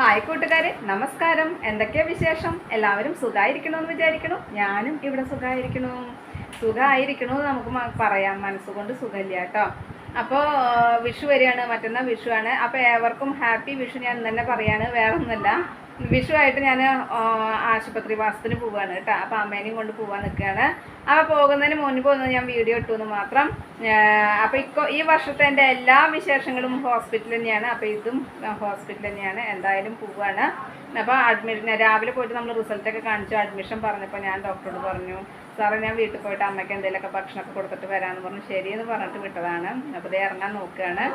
Hi കൂട്ടുകാരെ, നമസ്കാരം. എന്തൊക്കെയാ വിശേഷം? എല്ലാവരും സുഖമായിരിക്കണമെന്ന് വിചാരിക്കണു. ഞാനും ഇവിടെ സുഖമായിരിക്കണു നമുക്ക് പറയാം. മനസ്സുകൊണ്ട് സുഖമില്ല കേട്ടോ. അപ്പോൾ വിഷു വരികയാണ്, മറ്റന്നാൾ വിഷുവാണ്. അപ്പോൾ ഏവർക്കും ഹാപ്പി വിഷു ഞാൻ തന്നെ പറയാണ്, വേറെ ഒന്നുമല്ല. വിഷു ആയിട്ട് ഞാൻ ആശുപത്രി വാസത്തിന് പോവുകയാണ് കേട്ടോ. അപ്പോൾ അമ്മേനെയും കൊണ്ട് പോകാൻ നിൽക്കുകയാണ്. അപ്പോൾ പോകുന്നതിന് മുൻപ് ഒന്ന് ഞാൻ വീഡിയോ ഇട്ടു എന്ന് മാത്രം. അപ്പോൾ ഈ വർഷത്തെ എൻ്റെ എല്ലാ വിശേഷങ്ങളും ഹോസ്പിറ്റൽ തന്നെയാണ്. അപ്പോൾ ഇതും ഹോസ്പിറ്റൽ തന്നെയാണ്. എന്തായാലും പോവുകയാണ്. അപ്പോൾ അഡ്മിഷൻ രാവിലെ പോയിട്ട് നമ്മൾ റിസൾട്ടൊക്കെ കാണിച്ചു. അഡ്മിഷൻ പറഞ്ഞപ്പോൾ ഞാൻ ഡോക്ടറോട് പറഞ്ഞു, സാറേ ഞാൻ വീട്ടിൽ പോയിട്ട് അമ്മയ്ക്ക് എന്തെങ്കിലുമൊക്കെ ഭക്ഷണമൊക്കെ കൊടുത്തിട്ട് വരാമെന്ന് പറഞ്ഞു. ശരിയെന്ന് പറഞ്ഞിട്ട് വിട്ടതാണ്. അപ്പോൾ ഇത് ഇറങ്ങാൻ നോക്കുകയാണ്.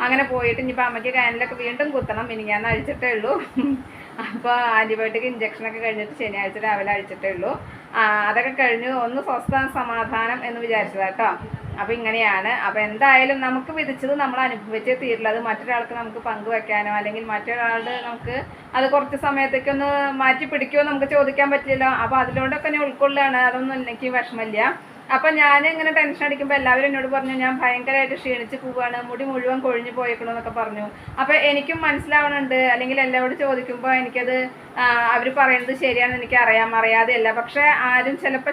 അങ്ങനെ പോയിട്ട് ഇനിയിപ്പോൾ അമ്മയ്ക്ക് കാനിലൊക്കെ വീണ്ടും കുത്തണം. ഇനി ഞാൻ അഴിച്ചിട്ടേ ഉള്ളൂ. അപ്പോൾ ആൻറ്റിബയോട്ടിക് ഇഞ്ചക്ഷനൊക്കെ കഴിഞ്ഞിട്ട് ശനിയാഴ്ച രാവിലെ അഴിച്ചിട്ടേ ഉള്ളൂ. അതൊക്കെ കഴിഞ്ഞ് ഒന്ന് സ്വസ്ഥ സമാധാനം എന്ന് വിചാരിച്ചതാട്ടോ. അപ്പോൾ ഇങ്ങനെയാണ്. അപ്പോൾ എന്തായാലും നമുക്ക് വിധിച്ചത് നമ്മൾ അനുഭവിച്ചേ തീരില്ല. അത് മറ്റൊരാൾക്ക് നമുക്ക് പങ്കുവെക്കാനോ അല്ലെങ്കിൽ മറ്റൊരാളുടെ നമുക്ക് അത് കുറച്ച് സമയത്തേക്കൊന്ന് മാറ്റി പിടിക്കുമോ നമുക്ക് ചോദിക്കാൻ പറ്റില്ലല്ലോ. അപ്പോൾ അതിലൂടെയൊക്കെ ഞാൻ ഉൾക്കൊള്ളുകയാണ്. അതൊന്നും എനിക്ക് വിഷമമില്ല. അപ്പം ഞാൻ ഇങ്ങനെ ടെൻഷൻ അടിക്കുമ്പോൾ എല്ലാവരും എന്നോട് പറഞ്ഞു ഞാൻ ഭയങ്കരമായിട്ട് ക്ഷീണിച്ച് പോവുകയാണ്, മുടി മുഴുവൻ കൊഴിഞ്ഞു പോയേക്കണമെന്നൊക്കെ പറഞ്ഞു. അപ്പോൾ എനിക്കും മനസ്സിലാവണുണ്ട്, അല്ലെങ്കിൽ എല്ലാവരോടും ചോദിക്കുമ്പോൾ എനിക്കത് അവർ പറയുന്നത് ശരിയാണെന്ന് എനിക്ക് അറിയാതെയല്ല. പക്ഷേ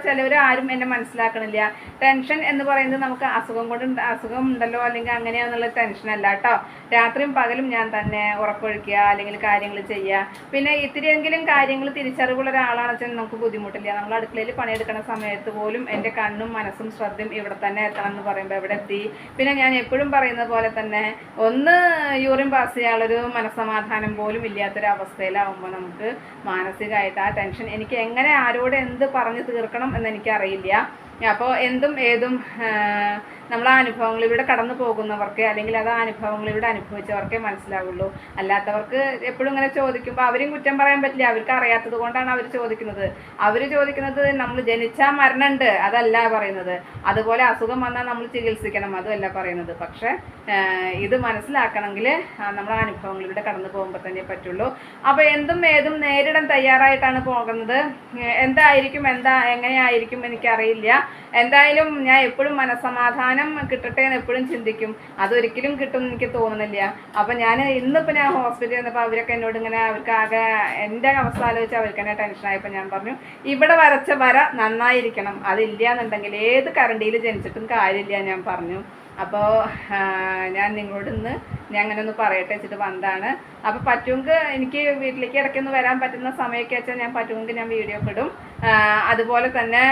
ചിലവർ ആരും എന്നെ മനസ്സിലാക്കണില്ല. ടെൻഷൻ എന്ന് പറയുന്നത് നമുക്ക് അസുഖം ഉണ്ടല്ലോ അല്ലെങ്കിൽ അങ്ങനെയാണെന്നുള്ള ടെൻഷനല്ല കേട്ടോ. രാത്രിയും പകലും ഞാൻ തന്നെ ഉറക്കൊഴിക്കുക, അല്ലെങ്കിൽ കാര്യങ്ങൾ ചെയ്യുക. പിന്നെ ഇത്തിരിയെങ്കിലും കാര്യങ്ങൾ തിരിച്ചറിവുള്ള ഒരാളാണെന്ന് വെച്ചാൽ നമുക്ക് ബുദ്ധിമുട്ടില്ല. നമ്മൾ അടുക്കളയിൽ പണിയെടുക്കുന്ന സമയത്ത് പോലും എൻ്റെ കണ്ണും മനസ്സും ശ്രദ്ധയും ഇവിടെ തന്നെ എത്തണം എന്ന് പറയുമ്പോൾ ഇവിടെ എത്തി. പിന്നെ ഞാൻ എപ്പോഴും പറയുന്നത് പോലെ തന്നെ ഒന്ന് യൂറിൻ പാസ് ചെയ്യാനുള്ളൊരു മനസ്സമാധാനം പോലും ഇല്ലാത്തൊരവസ്ഥയിലാവുമ്പോൾ നമുക്ക് മാനസികമായിട്ട് ആ ടെൻഷൻ എനിക്ക് എങ്ങനെ ആരോട് എന്ത് പറഞ്ഞു തീർക്കണം എന്നെനിക്കറിയില്ല. അപ്പോൾ എന്തും ഏതും നമ്മൾ ആ അനുഭവങ്ങളിലൂടെ കടന്നു പോകുന്നവർക്ക് അല്ലെങ്കിൽ അത് അനുഭവങ്ങളിലൂടെ അനുഭവിച്ചവർക്കേ മനസ്സിലാവുള്ളൂ. അല്ലാത്തവർക്ക് എപ്പോഴും ഇങ്ങനെ ചോദിക്കുമ്പോൾ അവരും കുറ്റം പറയാൻ പറ്റില്ല. അവർക്ക് അറിയാത്തത് കൊണ്ടാണ് അവർ ചോദിക്കുന്നത്. നമ്മൾ ജനിച്ചാൽ മരണമുണ്ട് അതല്ല പറയുന്നത്. അതുപോലെ അസുഖം വന്നാൽ നമ്മൾ ചികിത്സിക്കണം അതുമല്ല പറയുന്നത്. പക്ഷേ ഇത് മനസ്സിലാക്കണമെങ്കിൽ നമ്മൾ അനുഭവങ്ങളിലൂടെ കടന്നു പോകുമ്പോൾ തന്നെ പറ്റുള്ളൂ. അപ്പോൾ എന്തും ഏതും നേരിടാൻ തയ്യാറായിട്ടാണ് പോകുന്നത്. എങ്ങനെയായിരിക്കും എനിക്കറിയില്ല. എന്തായാലും ഞാൻ എപ്പോഴും മനസ്സമാധാനം കിട്ടട്ടെ എന്ന് എപ്പോഴും ചിന്തിക്കും. അതൊരിക്കലും കിട്ടുമെന്ന് എനിക്ക് തോന്നുന്നില്ല. അപ്പം ഞാൻ ഹോസ്പിറ്റലിൽ വന്നപ്പോൾ അവരൊക്കെ എന്നോട് ഇങ്ങനെ അവർക്ക് ആകെ എൻ്റെ അവസ്ഥ ആലോചിച്ച് അവർക്ക് തന്നെ ടെൻഷനായപ്പോൾ ഞാൻ പറഞ്ഞു, ഇവിടെ വരച്ച വര നന്നായിരിക്കണം, അതില്ല എന്നുണ്ടെങ്കിൽ ഏത് കരണ്ടിയിൽ ജനിച്ചിട്ടും കാര്യമില്ല ഞാൻ പറഞ്ഞു. അപ്പോൾ ഞാൻ നിങ്ങളോട് ഞാൻ അങ്ങനെ ഒന്ന് പറയട്ടെ വെച്ചിട്ട് വന്നതാണ്. അപ്പോൾ പറ്റുമെങ്കിൽ എനിക്ക് വീട്ടിലേക്ക് ഇടയ്ക്കൊന്ന് വരാൻ പറ്റുന്ന സമയമൊക്കെ വെച്ചാൽ ഞാൻ പറ്റുമെങ്കിൽ ഞാൻ വീഡിയോ ഇടും. അതുപോലെ തന്നെ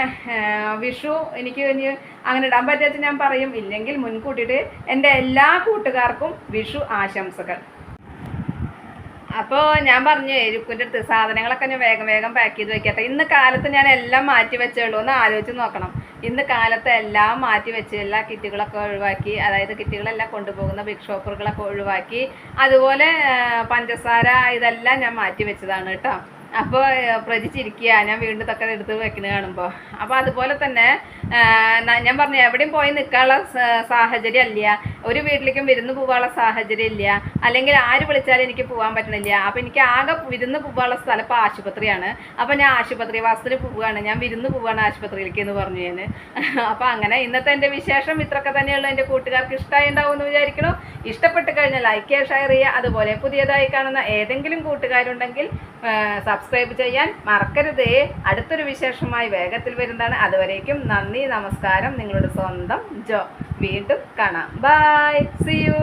വിഷു എനിക്ക് ഇനി അങ്ങനെ ഇടാൻ പറ്റുക ഞാൻ പറയും. ഇല്ലെങ്കിൽ മുൻകൂട്ടിയിട്ട് എൻ്റെ എല്ലാ കൂട്ടുകാർക്കും വിഷു ആശംസകൾ. അപ്പോൾ ഞാൻ പറഞ്ഞു രുക്കുൻ്റെ അടുത്ത് സാധനങ്ങളൊക്കെ ഞാൻ വേഗം പാക്ക് ചെയ്ത് വെക്കട്ടെ. ഇന്ന് കാലത്ത് ഞാൻ എല്ലാം മാറ്റി വെച്ചേള്ളൂ. ഒന്ന് ആലോചിച്ച് നോക്കണം. ഇന്ന് കാലത്ത് എല്ലാം മാറ്റി വെച്ച് എല്ലാ കിറ്റുകളൊക്കെ ഒഴിവാക്കി, അതായത് കിറ്റുകളെല്ലാം കൊണ്ടുപോകുന്ന ബിഗ് ഷോപ്പറുകളൊക്കെ ഒഴിവാക്കി, അതുപോലെ പഞ്ചസാര ഇതെല്ലാം ഞാൻ മാറ്റി വെച്ചതാണ് കേട്ടോ. അപ്പോൾ പ്രജിച്ചിരിക്കുക ഞാൻ വീണ്ടും ഇതൊക്കെ എടുത്ത് വെക്കുന്നത് കാണുമ്പോൾ. അപ്പോൾ അതുപോലെ തന്നെ ഞാൻ പറഞ്ഞു എവിടെയും പോയി നിൽക്കാനുള്ള സാഹചര്യം ഇല്ല, ഒരു വീട്ടിലേക്കും വിരുന്ന് പോകാനുള്ള സാഹചര്യം ഇല്ല, അല്ലെങ്കിൽ ആര് വിളിച്ചാലും എനിക്ക് പോകാൻ പറ്റണില്ല. അപ്പോൾ എനിക്ക് ആകെ വിരുന്ന് പോകാനുള്ള സ്ഥലം ഇപ്പോൾ ആശുപത്രിയാണ്. അപ്പോൾ ഞാൻ ആശുപത്രി വാസത്തിന് പോവുകയാണ്, ഞാൻ വിരുന്ന് പോവുകയാണ് ആശുപത്രിയിലേക്ക് എന്ന് പറഞ്ഞു ഞാൻ. അപ്പോൾ അങ്ങനെ ഇന്നത്തെ എൻ്റെ വിശേഷം ഇത്രയൊക്കെ തന്നെയുള്ളൂ. എൻ്റെ കൂട്ടുകാർക്ക് ഇഷ്ടമായി ഉണ്ടാവും എന്ന് വിചാരിക്കണം. ഇഷ്ടപ്പെട്ട് കഴിഞ്ഞാൽ ലൈക്ക് ചെയ്യുക, ഷെയർ ചെയ്യുക. അതുപോലെ പുതിയതായി കാണുന്ന ഏതെങ്കിലും കൂട്ടുകാരുണ്ടെങ്കിൽ സബ്സ്ക്രൈബ് ചെയ്യാൻ മറക്കരുതേ. അടുത്തൊരു വിശേഷമായി വേഗത്തിൽ വരുന്നതാണ്. അതുവരേക്കും നന്ദി, നമസ്കാരം. നിങ്ങളുടെ സ്വന്തം ജോ. വീണ്ടും കാണാം. Bye, see U.